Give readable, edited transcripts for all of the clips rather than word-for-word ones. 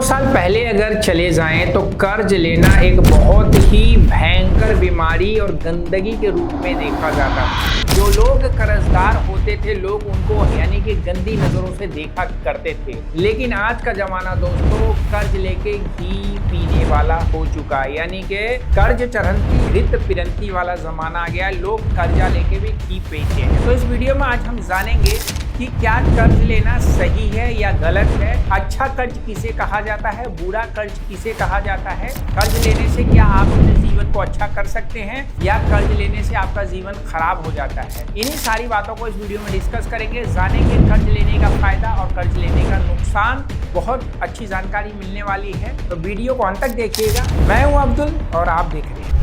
साल पहले अगर चले जाएं तो कर्ज लेना एक बहुत ही भयंकर बीमारी और गंदगी के रूप में देखा जाता था। जो लोग कर्जदार होते थे लोग उनको यानी कि गंदी नजरों से देखा करते थे। लेकिन आज का जमाना दोस्तों कर्ज लेके घी पीने वाला हो चुका है, यानी कि कर्ज चढ़ंती रित पिरंती वाला जमाना आ गया। लोग कर्जा लेके भी घी पीते हैं। तो इस वीडियो में आज हम जानेंगे कि क्या कर्ज लेना सही है या गलत है, अच्छा कर्ज किसे कहा जाता है, बुरा कर्ज किसे कहा जाता है, कर्ज लेने से क्या आप अपने जीवन को अच्छा कर सकते हैं या कर्ज लेने से आपका जीवन खराब हो जाता है। इन्हीं सारी बातों को इस वीडियो में डिस्कस करेंगे, जानेंगे कर्ज लेने का फायदा और कर्ज लेने का नुकसान। बहुत अच्छी जानकारी मिलने वाली है, तो वीडियो को अंत तक देखिएगा। मैं हूँ अब्दुल और आप देख रहे हैं।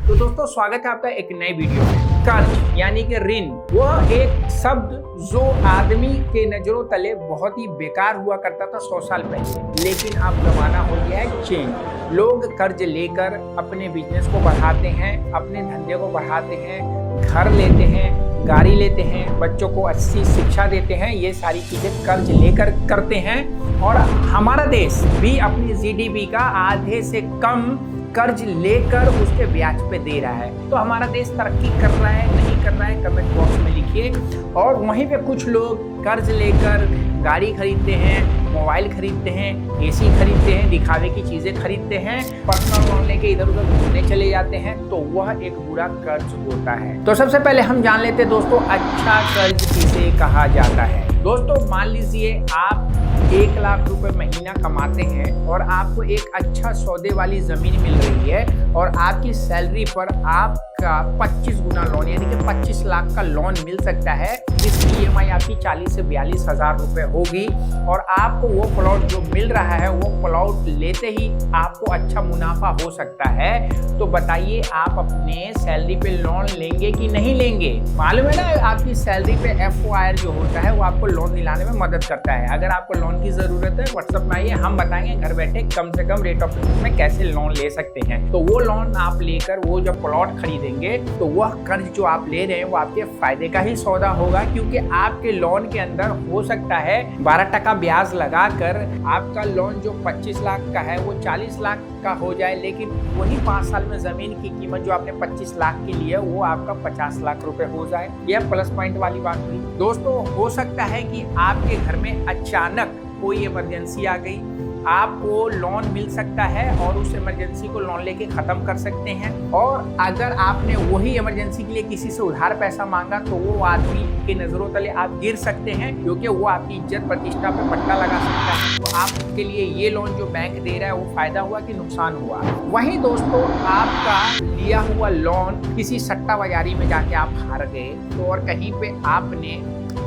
तो दोस्तों स्वागत है आपका एक नए वीडियो में। कर्ज यानी कि ऋण वह एक शब्द जो आदमी के नजरों तले बहुत ही बेकार हुआ करता था 100 साल पहले, लेकिन अब जमाना हो गया है चेंज। लोग कर्ज लेकर अपने बिजनेस को बढ़ाते हैं, अपने धंधे को बढ़ाते हैं, घर लेते हैं, गाड़ी लेते हैं, बच्चों को अच्छी शिक्षा देते हैं। ये सारी चीजें कर्ज लेकर करते हैं और हमारा देश भी अपनी जीडीपी का आधे से कम कर्ज लेकर उसके ब्याज पे दे रहा है। तो हमारा देश तरक्की कर रहा है नहीं कर रहा है, कमेंट बॉक्स में लिखिए। और वहीं पे कुछ लोग कर्ज लेकर गाड़ी खरीदते हैं, मोबाइल खरीदते हैं, एसी खरीदते हैं, दिखावे की चीजें खरीदते हैं, पर्सनल लोन लेके इधर उधर घूमने चले जाते हैं, तो वह एक बुरा कर्ज होता है। तो सबसे पहले हम जान लेते हैं दोस्तों अच्छा कर्ज किसे कहा जाता है। दोस्तों मान लीजिए आप 1 लाख रुपए महीना कमाते हैं और आपको एक अच्छा सौदे वाली जमीन मिल रही है और आपकी सैलरी पर आपका 25 गुना लोन यानी कि 25 लाख का लोन मिल सकता है, जिसकी ईएमआई आपकी 40 से 42 हजार रुपए होगी और आपको वो प्लॉट जो मिल रहा है वो प्लॉट लेते ही आपको अच्छा मुनाफा हो सकता है। तो बताइए आप अपने सैलरी पे लोन लेंगे कि नहीं लेंगे। मालूम है ना आपकी सैलरी पे FOIR जो होता है वो आपको लोन दिलाने में मदद करता है। अगर आपको लोन की जरूरत है व्हाट्सएप में आइए, हम बताएंगे घर बैठे कम से कम रेट ऑफ इंटरेस्ट में कैसे लोन ले सकते हैं। तो वो लोन आप लेकर वो जब प्लॉट खरीदेंगे तो वह कर्ज जो आप ले रहे हैं वो आपके फायदे का ही सौदा होगा, क्योंकि आपके लोन के अंदर हो सकता है 12% ब्याज लगाकर आपका लोन जो 25 लाख का है वो 40 लाख का हो जाए, लेकिन वही 5 साल में जमीन की कीमत जो आपने 25 लाख की ली है वो आपका 50 लाख रुपए हो जाए। यह प्लस पॉइंट वाली बात हुई। दोस्तों हो सकता है कि आपके घर में अचानक कोई इमरजेंसी आ गई, आपको लोन मिल सकता है और उस इमरजेंसी को लोन लेके खत्म कर सकते हैं। और अगर आपने वही इमरजेंसी के लिए किसी से उधार पैसा मांगा तो वो आदमी के नजरों तले आप गिर सकते हैं, क्योंकि वो आपकी इज्जत प्रतिष्ठा पे पट्टा लगा सकता है। तो आपके लिए ये लोन जो बैंक दे रहा है वो फायदा हुआ कि नुकसान हुआ। वहीं दोस्तों आपका लिया हुआ लोन किसी सट्टा बाजारी में जाके आप हार गए तो और कहीं पे आपने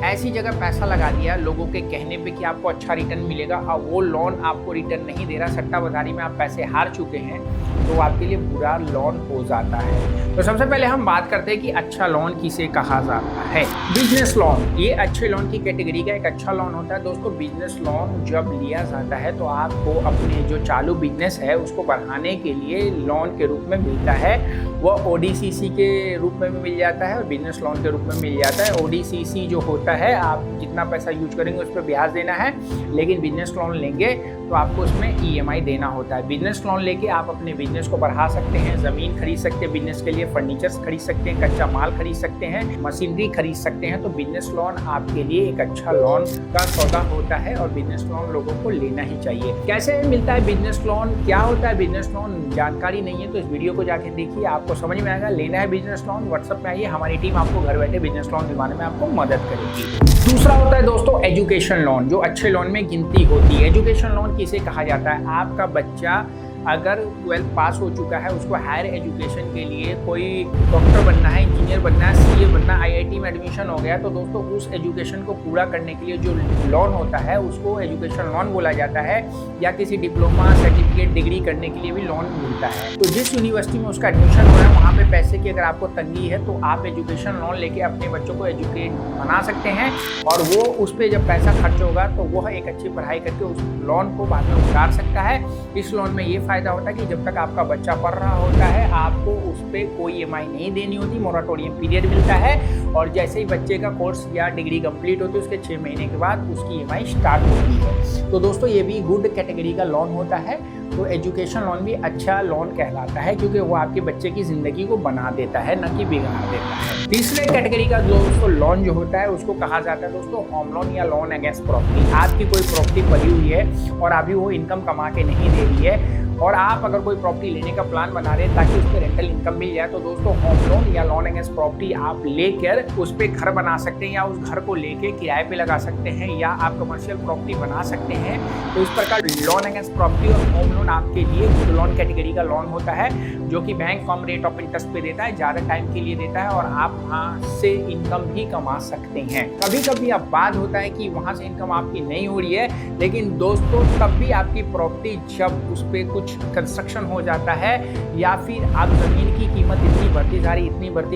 ऐसी जगह पैसा लगा दिया लोगों के कहने पे कि आपको अच्छा रिटर्न मिलेगा और वो लोन आपको रिटर्न नहीं दे रहा, सट्टा बाजारी में आप पैसे हार चुके हैं, तो आपके लिए बुरा लोन हो जाता है। तो सबसे पहले हम बात करते हैं कि अच्छा लोन किसे कहा जाता है। बिजनेस लोन ये अच्छे लोन की कैटेगरी का एक अच्छा लोन होता है। दोस्तों बिजनेस लोन जब लिया जाता है तो आपको अपने जो चालू बिजनेस है उसको बढ़ाने के लिए लोन के रूप में मिलता है। वह ODCC के रूप में भी मिल जाता है और बिजनेस लोन के रूप में मिल जाता है। ODCC जो होता है आप जितना पैसा यूज करेंगे उस पर ब्याज देना है, लेकिन बिजनेस लोन लेंगे तो आपको उसमें EMI देना होता है। बिजनेस लोन लेके आप अपने बिजनेस को बढ़ा सकते हैं, जमीन खरीद सकते हैं, बिजनेस के लिए फर्नीचर्स खरीद सकते हैं, कच्चा माल खरीद सकते हैं, मशीनरी खरीद सकते हैं। तो बिजनेस लोन आपके लिए एक अच्छा लोन का सौदा होता है और बिजनेस लोन लोगों को लेना ही चाहिए। कैसे मिलता है बिजनेस लोन, क्या होता है बिजनेस लोन, जानकारी नहीं है तो इस वीडियो को जाके देखिए, आपको समझ में आएगा। लेना है बिजनेस लोन व्हाट्सएप में आइए, हमारी टीम आपको घर बैठे बिजनेस लोन दिलवाने में आपको मदद करेगी। दूसरा होता है दोस्तों एजुकेशन लोन, जो अच्छे लोन में गिनती होती है। एजुकेशन लोन किसे कहा जाता है, आपका बच्चा अगर 12th पास हो चुका है, उसको हायर एजुकेशन के लिए कोई डॉक्टर बनना है, इंजीनियर बनना है, CA बनना है, IIT में एडमिशन हो गया, तो दोस्तों उस एजुकेशन को पूरा करने के लिए जो लोन होता है उसको एजुकेशन लोन बोला जाता है। या किसी डिप्लोमा सर्टिफिकेट डिग्री करने के लिए भी लोन मिलता है। तो जिस यूनिवर्सिटी में उसका एडमिशन हो रहा है वहाँ पे पैसे की अगर आपको तंगी है तो आप एजुकेशन लोन लेके अपने बच्चों को एजुकेट बना सकते हैं, और वो उस पर जब पैसा खर्च होगा तो वह एक अच्छी पढ़ाई करके उस लोन को बाद में उतार सकता है। इस लोन में ये फ़ायदा होता है कि जब तक आपका बच्चा पढ़ रहा होता है आपको उस पर कोई EMI नहीं देनी होती, मोराटोरियम पीरियड मिलता है, और जैसे ही बच्चे का कोर्स या डिग्री कंप्लीट होती है उसके 6 महीने के बाद उसकी EMI स्टार्ट होती है। तो दोस्तों ये भी गुड कैटेगरी का लोन होता है। तो एजुकेशन लोन भी अच्छा लोन कहलाता है क्योंकि वो आपके बच्चे की ज़िंदगी को बना देता है, न कि बिगाड़ देता है। तीसरे कैटेगरी का दोस्तों लोन जो होता है उसको कहा जाता है दोस्तों होम लोन या लोन अगेंस्ट प्रॉपर्टी। आपकी कोई प्रॉपर्टी पड़ी हुई है और अभी वो इनकम कमा के नहीं दे रही है, और आप अगर कोई प्रॉपर्टी लेने का प्लान बना रहे हैं ताकि उस पर रेंटल इनकम मिल जाए, तो दोस्तों होम लोन या लोन अगेंस्ट प्रॉपर्टी आप लेकर उस पर घर बना सकते हैं, या उस घर को लेके किराए पे लगा सकते हैं, या आप कमर्शियल प्रॉपर्टी बना सकते हैं। तो इस प्रकार लोन अगेंस्ट प्रॉपर्टी और होम लोन आपके लिए गुड लोन कैटेगरी का लोन होता है, जो कि bank come rate of interest पे देता है, ज़्यादा टाइम के लिए देता है, और आप वहाँ से इनकम भी कमा सकते हैं। कभी कभी अब बात होता है कि वहाँ से इनकम आपकी नहीं हो रही है, लेकिन दोस्तों तब भी आपकी प्रॉपर्टी जब उस पर कुछ कंस्ट्रक्शन हो जाता है, या फिर आप ज़मीन की कीमत इतनी बढ़ती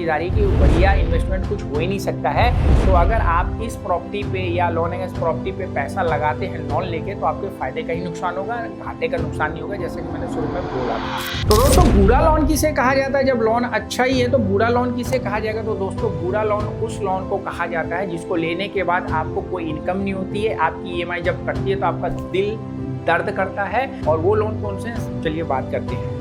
जा रही कि बढ़िया इन्वेस्टमेंट कुछ हो ही नहीं सकता है, तो अगर आप इस प्रॉपर्टी पे या लोन अगेंस्ट प्रॉपर्टी पे पैसा लगाते हैं लोन लेके, तो आपके फायदे का ही नुकसान होगा, घाटे का नुकसान नहीं होगा, जैसे कि मैंने शुरू में बोला था। तो दोस्तों बुरा लोन किसे कहा जाता है? जब लोन अच्छा ही है तो बुरा लोन किसे कहा जाएगा? तो दोस्तों बुरा लोन उस लोन को कहा जाता है जिसको लेने के बाद आपको कोई इनकम नहीं होती है, आपकी EMI जब कटती है तो आपका दिल दर्द करता है। और वो लोन कौन से हैं, चलिए बात करते हैं।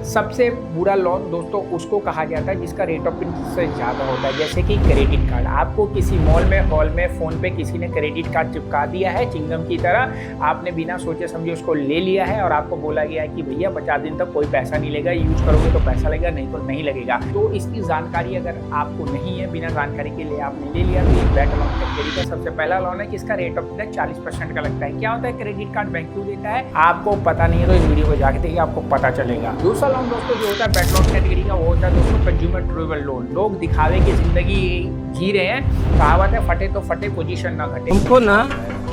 सबसे बुरा लोन दोस्तों उसको कहा जाता है जिसका रेट ऑफ इंटरेस्ट से ज़्यादा होता है, जैसे कि क्रेडिट कार्ड। आपको किसी मॉल में, हॉल में, फ़ोन पे किसी ने क्रेडिट कार्ड चिपका दिया है चिंगम की तरह, आपने बिना सोचे समझे उसको ले लिया है, और आपको बोला गया है कि भैया 50 दिन तक कोई पैसा नहीं लगेगा, यूज करोगे तो पैसा लगेगा, नहीं तो नहीं लगेगा। तो इसकी जानकारी अगर आपको नहीं है, बिना जानकारी के लिए आपने ले लिया, तो ये बैड लोन कैटेगरी का सबसे पहला लोन है कि इसका रेट ऑफ इंटरेस्ट 40% का लगता है। क्या होता है क्रेडिट कार्ड, बैंक क्यों देता है, आपको पता नहीं है तो इस वीडियो को जाके देखिए, आपको पता चलेगा। दूसरा लोन दोस्तों जो होता है बैड लोन कैटेगरी का, वो होता है दोस्तों कंज्यूमर ड्यूरेबल लोन। लोग दिखावे की जिंदगी जी रहे हैं, कहावत है फटे तो फटे पोजीशन ना घटे। हमको ना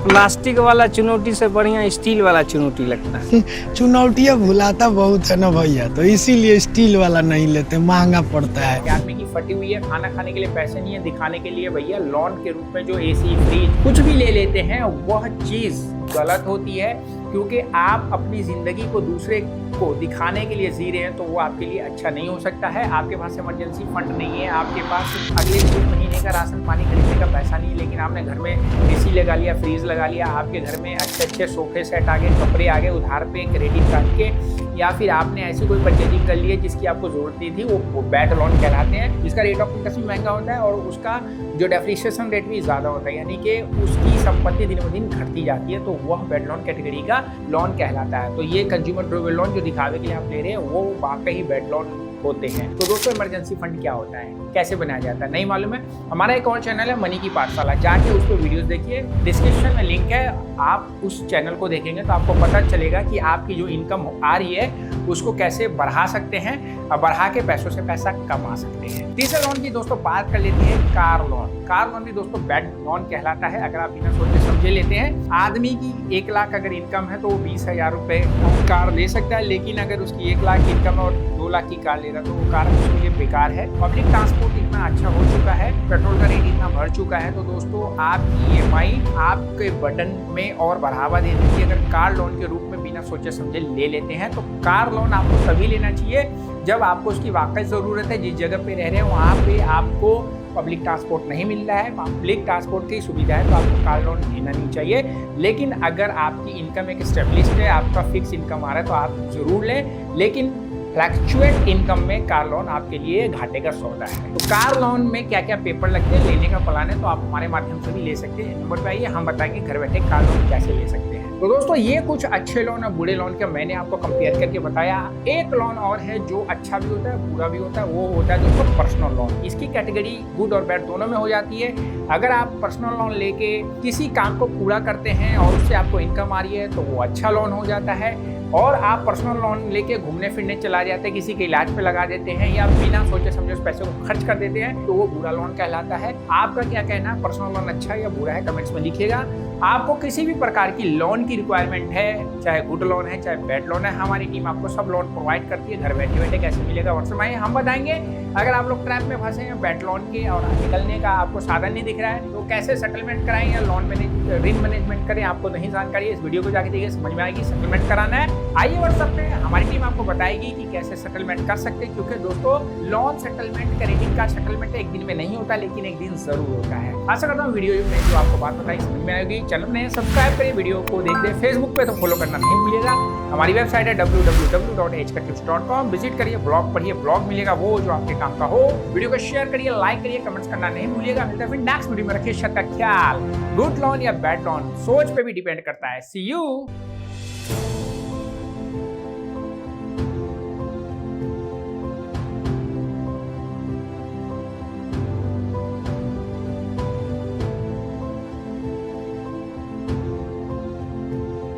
प्लास्टिक वाला चुनौती से बढ़िया स्टील वाला चुनौती लगता है। चुनौतियाँ भुलाता बहुत है ना भैया, तो इसीलिए स्टील वाला नहीं लेते, महंगा पड़ता है। आदमी की फटी हुई है, खाना खाने के लिए पैसे नहीं है, दिखाने के लिए भैया लोन के रूप में जो AC, फ्रिज कुछ भी ले लेते हैं, वह चीज गलत होती है, क्योंकि आप अपनी ज़िंदगी को दूसरे को दिखाने के लिए जी रहे हैं, तो वो आपके लिए अच्छा नहीं हो सकता है। आपके पास इमरजेंसी फंड नहीं है, आपके पास अगले 6 महीने का राशन पानी खरीदने का पैसा नहीं है, लेकिन आपने घर में AC लगा लिया, फ्रीज लगा लिया, आपके घर में अच्छे अच्छे सोफे सेट आ गए, कपड़े आ गए उधार पे क्रेडिट कार्ड के, या फिर आपने ऐसी कोई परचेजिंग कर ली है जिसकी आपको जरूरत नहीं थी, वो बैड लोन कहलाते हैं, जिसका रेट ऑफ इंटरेस्ट भी महंगा होता है और उसका जो डेप्रिसिएशन रेट भी ज़्यादा होता है, यानी कि उसकी संपत्ति दिन ब दिन घटती जाती है, तो वह बैड लोन कैटेगरी का लोन कहलाता है। तो ये कंज्यूमर ड्यूरेबल लोन जो दिखावे के लिए आप ले रहे हैं वो वाकई बैड लोन होते हैं। तो दोस्तों इमरजेंसी फंड क्या होता है, कैसे बनाया जाता है, नहीं मालूम है? हमारा एक और चैनल है मनी की पाठशाला, जाके उस पर वीडियोस देखिए, डिस्क्रिप्शन में लिंक है, आप उस चैनल को देखेंगे तो आपको पता चलेगा कि आपकी जो इनकम आ रही है उसको कैसे बढ़ा सकते हैं, और बढ़ा के पैसों से पैसा कमा सकते हैं। तीसरे लोन की दोस्तों बात कर लेते हैं कार लोन। कार लोन भी दोस्तों बैड लोन कहलाता है अगर आप बिना सोचे समझे लेते हैं। आदमी की 1 लाख अगर इनकम है तो वो 20,000 रुपये कार ले सकता है, लेकिन अगर उसकी 1 लाख इनकम है और 2 लाख की कार ले रहा तो वो कार उसके लिए बेकार है। पब्लिक ट्रांसपोर्ट इतना अच्छा हो चुका है, पेट्रोल का रेट इतना बढ़ चुका है, तो दोस्तों आपकी EMI आपके बटन में और बढ़ावा दे देती है अगर कार लोन के रूप में बिना सोचे समझे ले लेते हैं। तो कार लोन आपको तभी लेना चाहिए जब आपको उसकी वाकई ज़रूरत है। जिस जगह पे रह रहे हैं वहाँ पे आपको पब्लिक ट्रांसपोर्ट नहीं मिल रहा है, पब्लिक ट्रांसपोर्ट की सुविधा है, तो आपको कार लोन लेना नहीं चाहिए। लेकिन अगर आपकी इनकम एक स्टेब्लिश्ड है, आपका फिक्स इनकम आ रहा है, तो आप ज़रूर लें, लेकिन फ्लैक्चुएट इनकम में कार लोन आपके लिए घाटे का सौदा है। तो कार लोन में क्या क्या पेपर लगते हैं, लेने का प्लान है तो आप हमारे माध्यम से भी ले सकते हैं। नंबर पे आइए, हम बताएंगे घर बैठे कार लोन कैसे ले सकते हैं। तो दोस्तों ये कुछ अच्छे लोन और बुरे लोन के मैंने आपको कंपेयर करके बताया। एक लोन और है जो अच्छा भी होता है बुरा भी होता है, वो होता है दोस्तों पर्सनल लोन। इसकी कैटेगरी गुड और बैड दोनों में हो जाती है। अगर आप पर्सनल लोन लेके किसी काम को पूरा करते हैं और उससे आपको इनकम आ रही है तो वो अच्छा लोन हो जाता है। और आप पर्सनल लोन लेके घूमने फिरने चला जाते हैं, किसी के इलाज पे लगा देते हैं या बिना सोचे समझे उस पैसे को खर्च कर देते हैं, तो वो बुरा लोन कहलाता है। आपका क्या कहना है, पर्सनल लोन अच्छा है या बुरा है, कमेंट्स में लिखिएगा। आपको किसी भी प्रकार की लोन की रिक्वायरमेंट है, चाहे गुड लोन है चाहे बैड लोन है, हमारी टीम आपको सब लोन प्रोवाइड करती है। घर बैठे बैठे कैसे मिलेगा व्हाट्सएप में हम बताएंगे। अगर आप लोग ट्रैप में फंसे हैं बैड लोन के और निकलने का आपको साधन नहीं दिख रहा है, तो कैसे सेटलमेंट कराएं या लोन ऋण मैनेजमेंट करें, आपको नहीं जानकारी है, इस वीडियो को जाके देखिए, समझ में आएगी। सेटलमेंट कराना है, आइए व्हाट्सएप पे, हमारी टीम आपको बताएगी कि कैसे सेटलमेंट कर सकते हैं। क्योंकि दोस्तों loan settlement, credit card settlement एक दिन में नहीं होता, लेकिन एक दिन जरूर होता है। आशा करता हूँ वीडियो में जो आपको बात बताई समझ में आएगी। चैनल में सब्सक्राइब करिए, वीडियो को देख दे, फेसबुक पे तो फॉलो करना नहीं भूलिएगा। हमारी वेबसाइट है www.hktips.com, विजिट करिए, ब्लॉग पढ़िए, ब्लॉग मिलेगा वो जो आपके काम का हो। वीडियो को शेयर करिए, लाइक करिए, कमेंट्स करना नहीं भूलिएगा। मिलते हैं फिर नेक्स्ट वीडियो में। रखिए शत का ख्याल। गुड लोन या बैड लोन सोच पे भी डिपेंड करता है। सी यू।